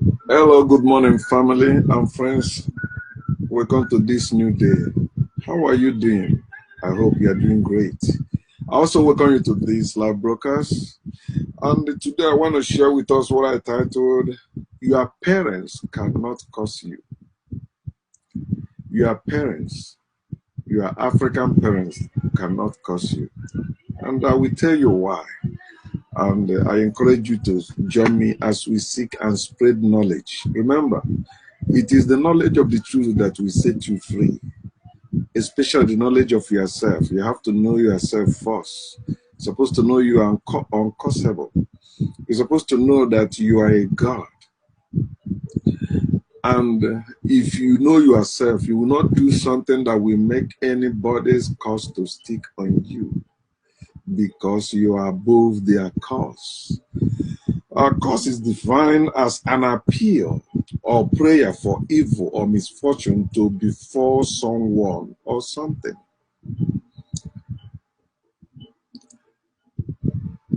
Hello, good morning, family and friends. Welcome to this new day. How are you doing? I hope you are doing great. I also welcome you to this live broadcast. And today I want to share with us what I titled, Your Parents Cannot Curse You. Your parents, your African parents cannot curse you. And I will tell you why. And I encourage you to join me as we seek and spread knowledge. Remember, it is the knowledge of the truth that will set you free, especially the knowledge of yourself. You have to know yourself first. You're supposed to know you are uncursable. You're supposed to know that you are a God. And if you know yourself, you will not do something that will make anybody's curse to stick on you because you are above their curse. Our curse is defined as an appeal or prayer for evil or misfortune to befall someone or something.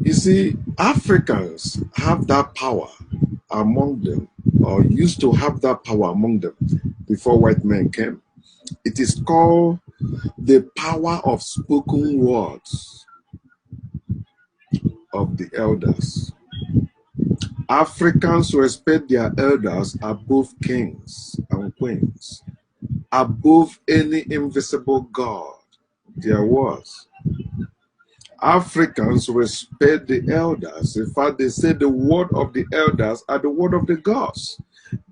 You see, Africans have that power among them, or used to have that power among them before white men came. It is called the power of spoken words of the elders. Africans respect their elders above kings and queens, above any invisible God there was. Africans respect the elders. In fact, they say the word of the elders are the word of the gods,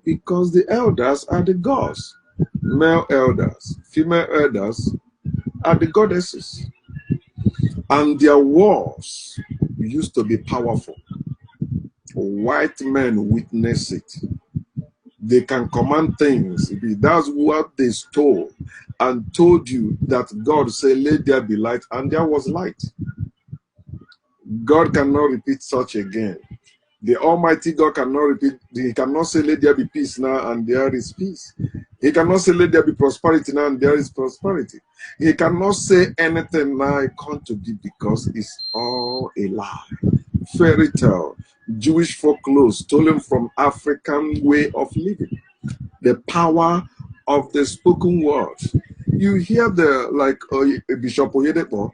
because the elders are the gods. Male elders, female elders are the goddesses. And their words used to be powerful. White men witness it. They can command things. That's what they stole and told you that God said, let there be light, and there was light. God cannot repeat such again. The Almighty God cannot repeat. He cannot say, let there be peace now, and there is peace. He cannot say, let there be prosperity now, and there is prosperity. He cannot say anything now it come to be, because it's all a lie. Fairy tale, Jewish folklore stolen from African way of living. The power of the spoken word. You hear Bishop Oyedepo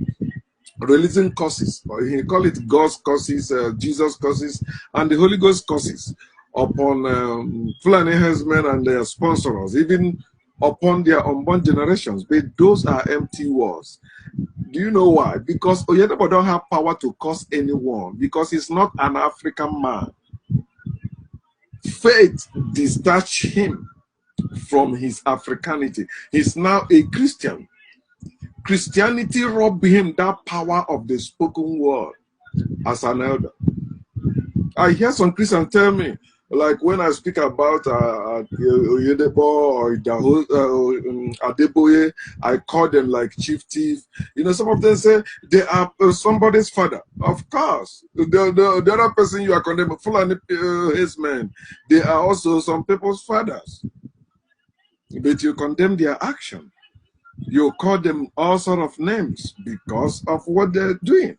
releasing curses, or he call it God's curses, Jesus curses, and the Holy Ghost curses upon Fulani herdsmen and their sponsors, even upon their unborn generations. But those are empty words. Do you know why? Because Oyedepo don't have power to curse anyone, because he's not an African man. Faith detached him from his Africanity. He's now a Christian. Christianity robbed him that power of the spoken word as an elder. I hear some Christians tell me, like when I speak about Oyedepo or Adeboye, I call them like chief thief. You know, some of them say they are somebody's father. Of course, the other person you are condemning, Fulani herdsmen, they are also some people's fathers. But you condemn their action. You call them all sort of names because of what they're doing.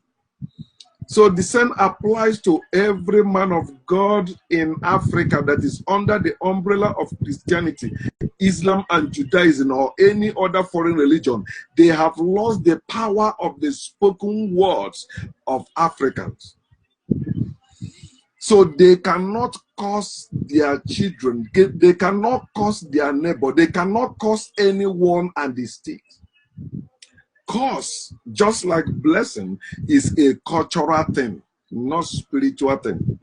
So the same applies to every man of God in Africa that is under the umbrella of Christianity, Islam and Judaism, or any other foreign religion. They have lost the power of the spoken words of Africans. So they cannot curse their children. They cannot curse their neighbor. They cannot curse anyone and the state. Curse, just like blessing, is a cultural thing, not spiritual thing.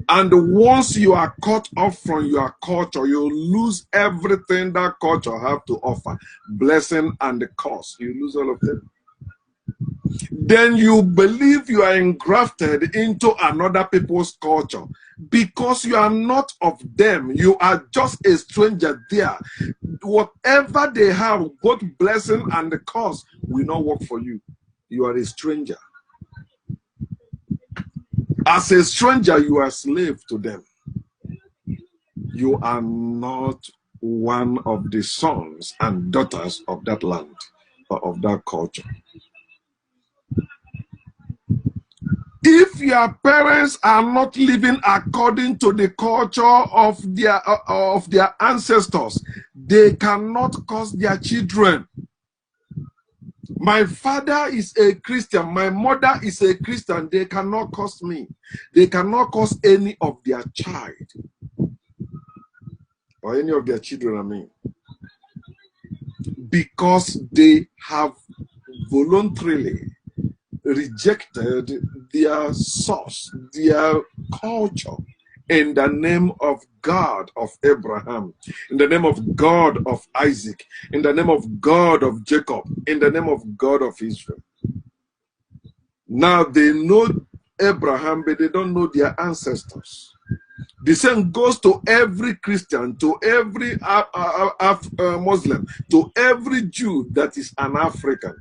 And once you are cut off from your culture, you lose everything that culture have to offer. Blessing and the curse, you lose all of them. Then you believe you are engrafted into another people's culture because you are not of them. You are just a stranger there. Whatever they have, both blessing and the curse, will not work for you. You are a stranger. As a stranger, you are a slave to them. You are not one of the sons and daughters of that land or of that culture. If your parents are not living according to the culture of their ancestors, they cannot curse their children. My father is a Christian, my mother is a Christian, they cannot curse me. They cannot curse any of their child or any of their children, I mean, because they have voluntarily rejected their source, their culture, in the name of God of Abraham, in the name of God of Isaac, in the name of God of Jacob, in the name of God of Israel. Now they know Abraham, but they don't know their ancestors. The same goes to every Christian, to every Muslim, to every Jew that is an African.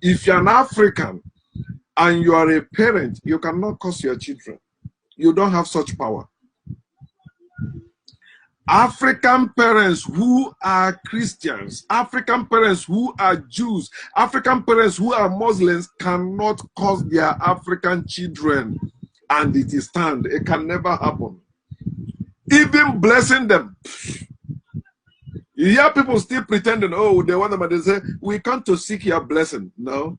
If you're an African and you are a parent, you cannot curse your children. You don't have such power. African parents who are Christians, African parents who are Jews, African parents who are Muslims cannot curse their African children, and it is stand. It can never happen. Even blessing them. You hear people still pretending, oh, they want them, and they say, we come to seek your blessing. No.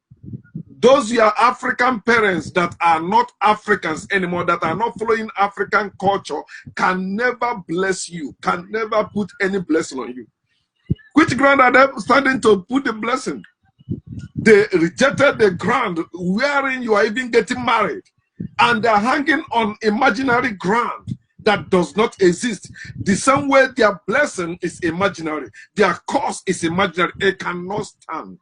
Those your African parents that are not Africans anymore, that are not following African culture, can never bless you, can never put any blessing on you. Which ground are they starting to put the blessing? They rejected the ground wherein you are even getting married, and they're hanging on imaginary ground that does not exist. The same way their blessing is imaginary, their cause is imaginary, it cannot stand.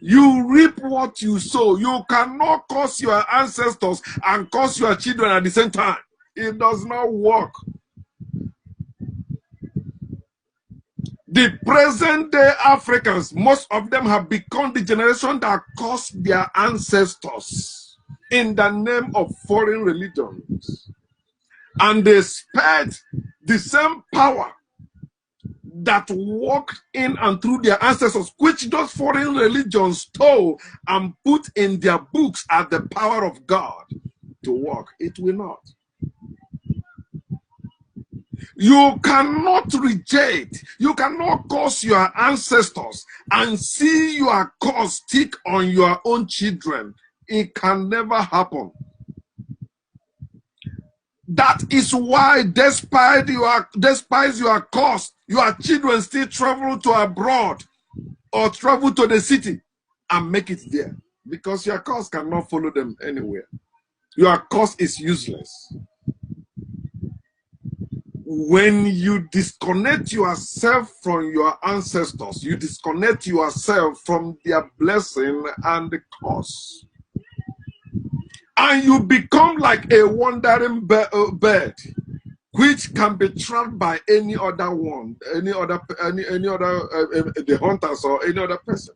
You reap what you sow. You cannot curse your ancestors and curse your children at the same time. It does not work. The present day Africans, most of them have become the generation that cursed their ancestors in the name of foreign religions. And they spread the same power that walked in and through their ancestors, which those foreign religions stole and put in their books as the power of God to work. It will not. You cannot reject, you cannot curse your ancestors and see your curse stick on your own children. It can never happen. That is why, despite your curse, your children still travel to abroad or travel to the city and make it there, because your curse cannot follow them anywhere. Your curse is useless. When you disconnect yourself from your ancestors, you disconnect yourself from their blessing and the curse, and you become like a wandering bird, which can be trapped by any other one, the hunters or any other person.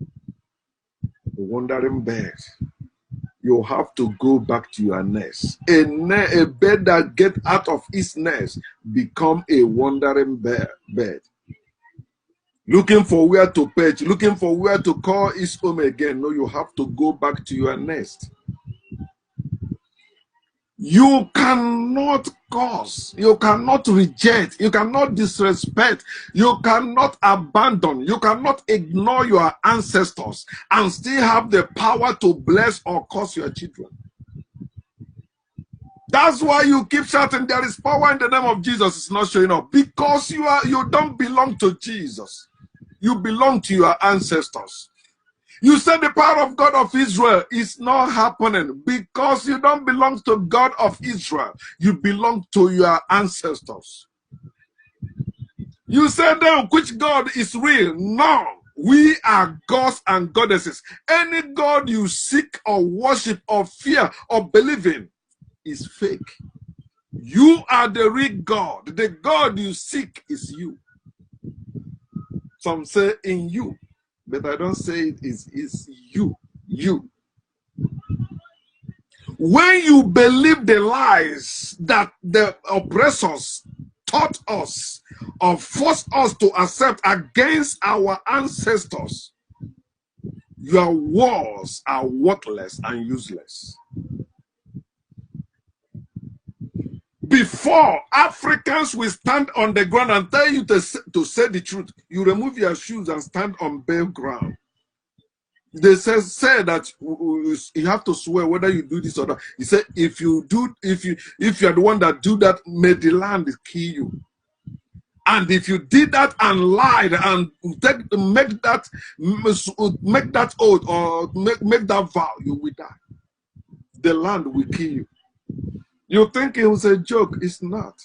A wandering bird. You have to go back to your nest. A bird that gets out of its nest become a wandering bird. Looking for where to perch, looking for where to call its home again. No, you have to go back to your nest. You cannot curse, you cannot reject, you cannot disrespect, you cannot abandon, you cannot ignore your ancestors and still have the power to bless or curse your children. That's why you keep shouting, there is power in the name of Jesus. It's not showing up because you don't belong to Jesus. You belong to your ancestors. You said the power of God of Israel is not happening because you don't belong to God of Israel. You belong to your ancestors. You said then, which God is real? No. We are gods and goddesses. Any God you seek or worship or fear or believe in is fake. You are the real God. The God you seek is you. Some say in you. But I don't say it is you. You. When you believe the lies that the oppressors taught us or forced us to accept against our ancestors, Your wars are worthless and useless. Before Africans will stand on the ground and tell you to say the truth, you remove your shoes and stand on bare ground. They say that you have to swear whether you do this or that. He said, if you are the one that do that, may the land kill you. And if you did that and lied and make that oath or make that vow, you will die. The land will kill you. You think it was a joke? It's not.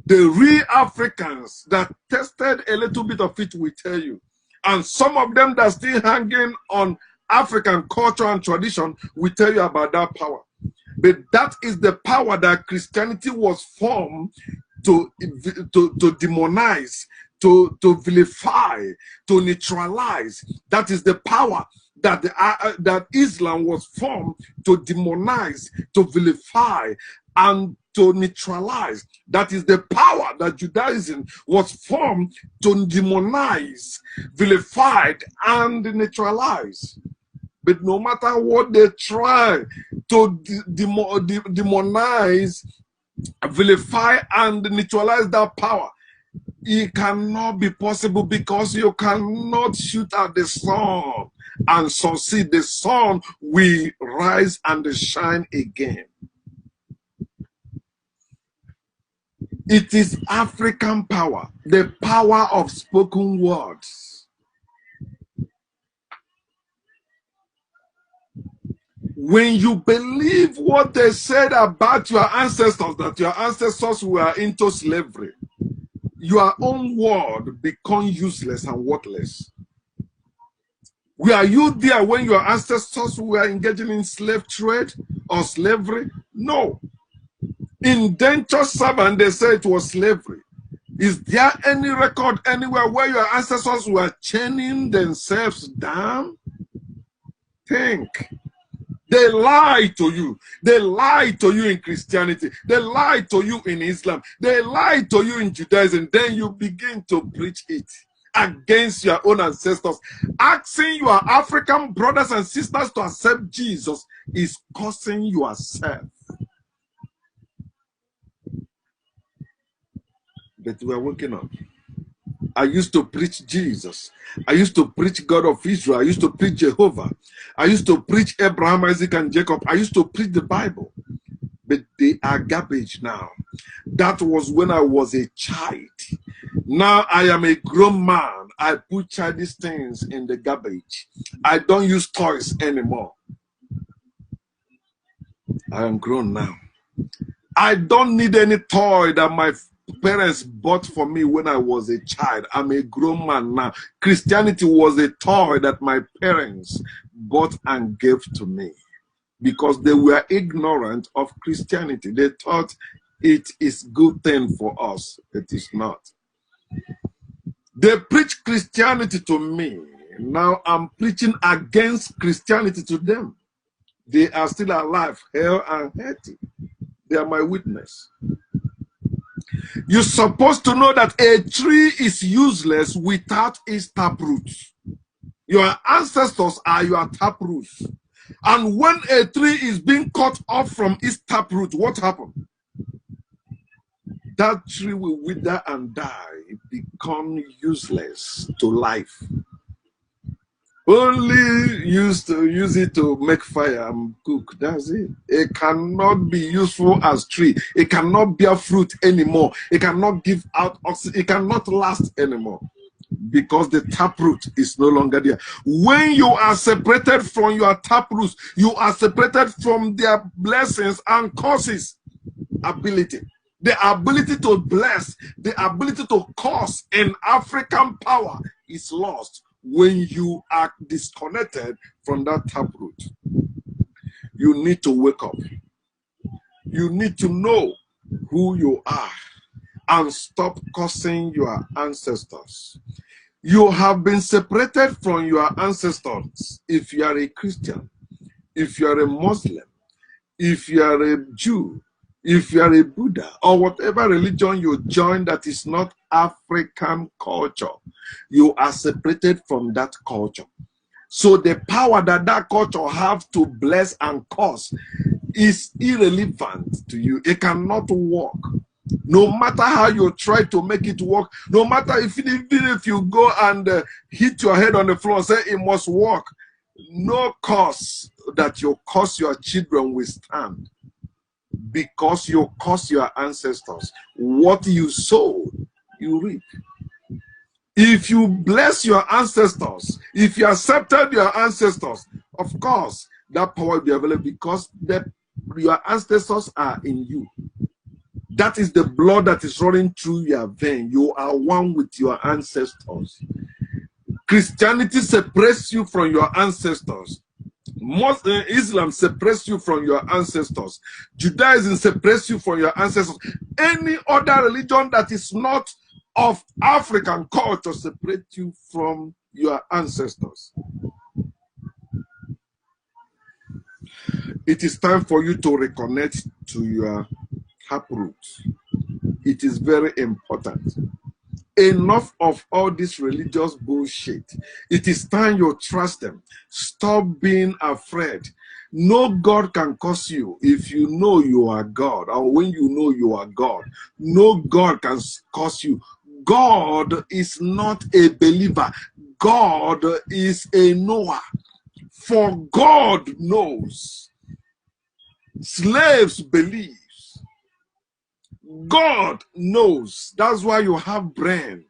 The real Africans that tested a little bit of it will tell you. And some of them that are still hanging on African culture and tradition will tell you about that power. But that is the power that Christianity was formed to demonize, to vilify, to neutralize. That is the power that that Islam was formed to demonize, to vilify, and to neutralize. That is the power that Judaism was formed to demonize, vilify, and neutralize. But no matter what they try to demonize, vilify, and neutralize that power, it cannot be possible, because you cannot shoot at the sun and succeed. The sun will rise and shine again. It is African power, the power of spoken words. When you believe what they said about your ancestors, that your ancestors were into slavery, your own word becomes useless and worthless. Were you there when your ancestors were engaging in slave trade or slavery? No. Indentured servant, they say it was slavery. Is there any record anywhere where your ancestors were chaining themselves down? Think. They lie to you. They lie to you in Christianity. They lie to you in Islam. They lie to you in Judaism. Then you begin to preach it against your own ancestors. Asking your African brothers and sisters to accept Jesus is causing yourself. But we are waking up. I used to preach Jesus. I used to preach God of Israel. I used to preach Jehovah. I used to preach Abraham, Isaac, and Jacob. I used to preach the Bible. But they are garbage now. That was when I was a child. Now I am a grown man. I put childish things in the garbage. I don't use toys anymore. I am grown now. I don't need any toy that my parents bought for me when I was a child. I'm a grown man now. Christianity was a toy that my parents bought and gave to me because they were ignorant of Christianity. They thought it is good thing for us. It is not. They preach Christianity to me. Now I'm preaching against Christianity to them. They are still alive, hale and healthy. They are my witness. You're supposed to know that a tree is useless without its taproot. Your ancestors are your taproots. And when a tree is being cut off from its taproot, what happens? That tree will wither and die, become useless to life. Only use it to make fire and cook. That's it. It cannot be useful as tree. It cannot bear fruit anymore. It cannot give out oxygen. It cannot last anymore because the taproot is no longer there. When you are separated from your taproots, you are separated from their blessings and curses ability. The ability to bless, the ability to curse in African power is lost when you are disconnected from that taproot. You need to wake up. You need to know who you are and stop cursing your ancestors. You have been separated from your ancestors if you are a Christian, if you are a Muslim, if you are a Jew, if you are a Buddha, or whatever religion you join that is not African culture. You are separated from that culture. So the power that that culture have to bless and curse is irrelevant to you. It cannot work. No matter how you try to make it work, no matter even if you go and hit your head on the floor and say it must work, no curse that you curse your children will stand, because you curse your ancestors. What you sow, you reap. If you bless your ancestors, if you accepted your ancestors, of course, that power will be available, because your ancestors are in you. That is the blood that is running through your vein. You are one with your ancestors. Christianity separates you from your ancestors. Islam separates you from your ancestors. Judaism separates you from your ancestors. Any other religion that is not of African culture separates you from your ancestors. It is time for you to reconnect to your taproot. It is very important. Enough of all this religious bullshit. It is time you trust them. Stop being afraid. No God can curse you if you know you are God, or when you know you are God. No God can curse you. God is not a believer. God is a knower. For God knows. Slaves believe. God knows. That's why you have brain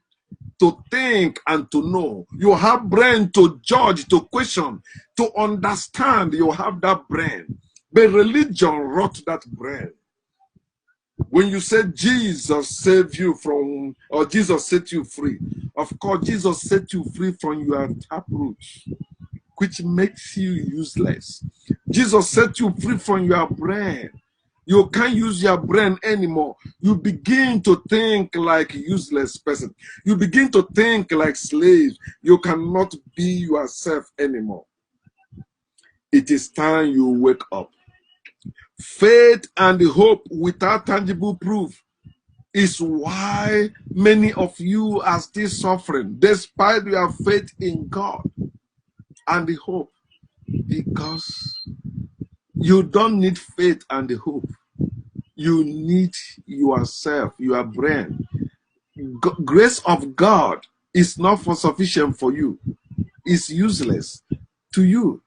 to think and to know. You have brain to judge, to question, to understand. You have that brain. But religion wrote that brain. When you say Jesus saved you from, or Jesus set you free, of course, Jesus set you free from your taproot, which makes you useless. Jesus set you free from your brain. You can't use your brain anymore. You begin to think like a useless person. You begin to think like slaves. You cannot be yourself anymore. It is time you wake up. Faith and hope without tangible proof is why many of you are still suffering, despite your faith in God and the hope. Because you don't need faith and the hope. You need yourself, your brain. Grace of God is not sufficient for you. It's useless to you.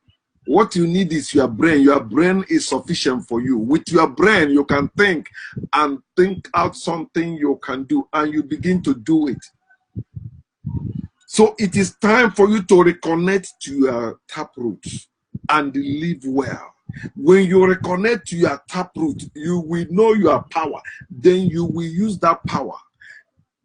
What you need is your brain. Your brain is sufficient for you. With your brain, you can think and think out something you can do, and you begin to do it. So it is time for you to reconnect to your taproot and live well. When you reconnect to your taproot, you will know your power. Then you will use that power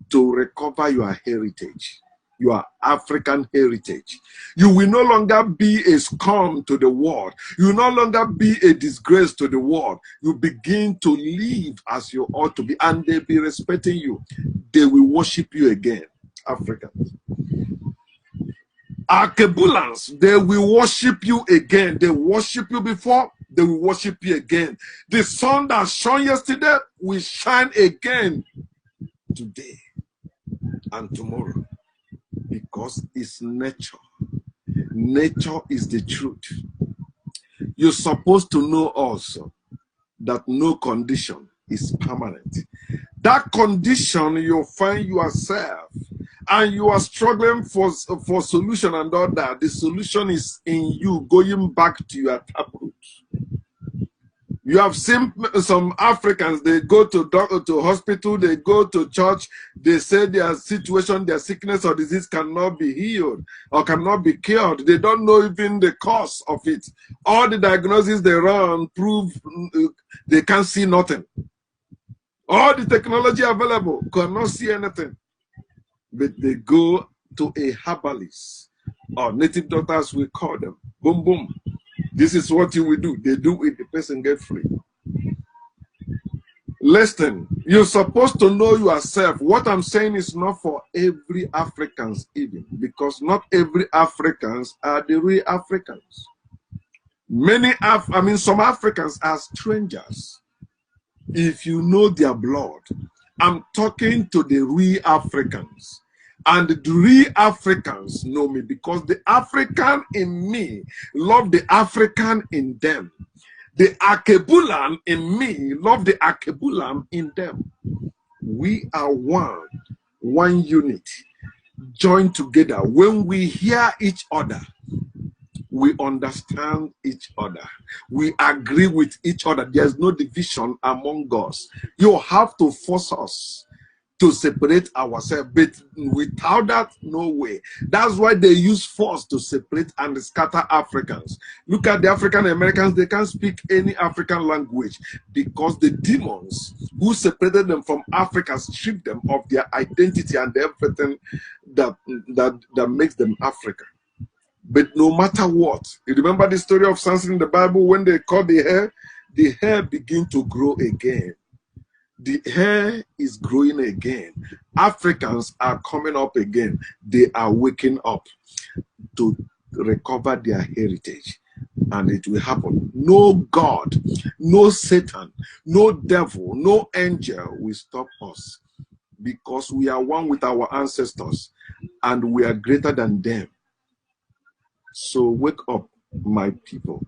to recover your heritage, your African heritage. You will no longer be a scum to the world. You will no longer be a disgrace to the world. You begin to live as you ought to be, and they'll be respecting you. They will worship you again, Africans. Akebulans, they will worship you again. They worship you before, they will worship you again. The sun that shone yesterday will shine again today and tomorrow, because it's nature. Nature is the truth. You're supposed to know also that no condition is permanent. That condition you find yourself, and you are struggling for solution and all that, the solution is in you going back to your taproot. You have seen some Africans, they go to hospital, they go to church, they say their situation, their sickness or disease cannot be healed or cannot be cured. They don't know even the cause of it. All the diagnoses they run prove they can't see nothing. All the technology available cannot see anything. But they go to a herbalist, or native doctors we call them. Boom, boom. This is what you will do. They do it, the person gets free. Listen, you're supposed to know yourself. What I'm saying is not for every Africans even, because not every Africans are the real Africans. Some Africans are strangers. If you know their blood, I'm talking to the real Africans. And the real Africans know me because the African in me love the African in them. The Akebulan in me love the Akebulan in them. We are one unit, joined together. When we hear each other, we understand each other. We agree with each other. There's no division among us. You have to force us to separate ourselves, but without that, no way. That's why they use force to separate and scatter Africans. Look at the African Americans, they can't speak any African language because the demons who separated them from Africa stripped them of their identity and everything that makes them African. But no matter what, you remember the story of Samson in the Bible when they cut the hair began to grow again. The hair is growing again. Africans are coming up again. They are waking up to recover their heritage. And it will happen. No God, no Satan, no devil, no angel will stop us. Because we are one with our ancestors. And we are greater than them. So wake up, my people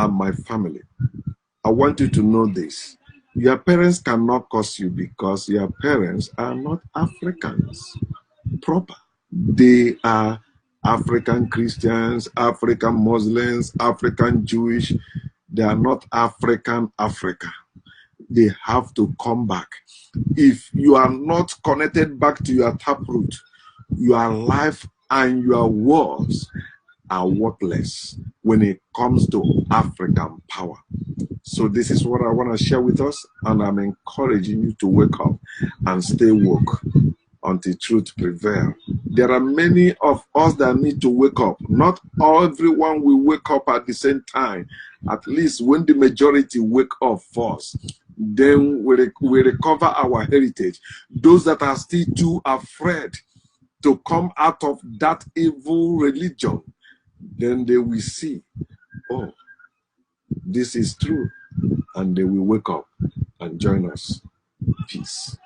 and my family. I want you to know this. Your parents cannot curse you because your parents are not Africans proper. They are African Christians, African Muslims, African Jewish. They are not African Africa. They have to come back. If you are not connected back to your taproot, your life and your words are worthless when it comes to African power. So this is what I want to share with us, and I'm encouraging you to wake up and stay woke until truth prevails. There are many of us that need to wake up. Not everyone will wake up at the same time. At least when the majority wake up first, then we recover our heritage. Those that are still too afraid to come out of that evil religion, then they will see, oh, this is true, and they will wake up and join us. Peace.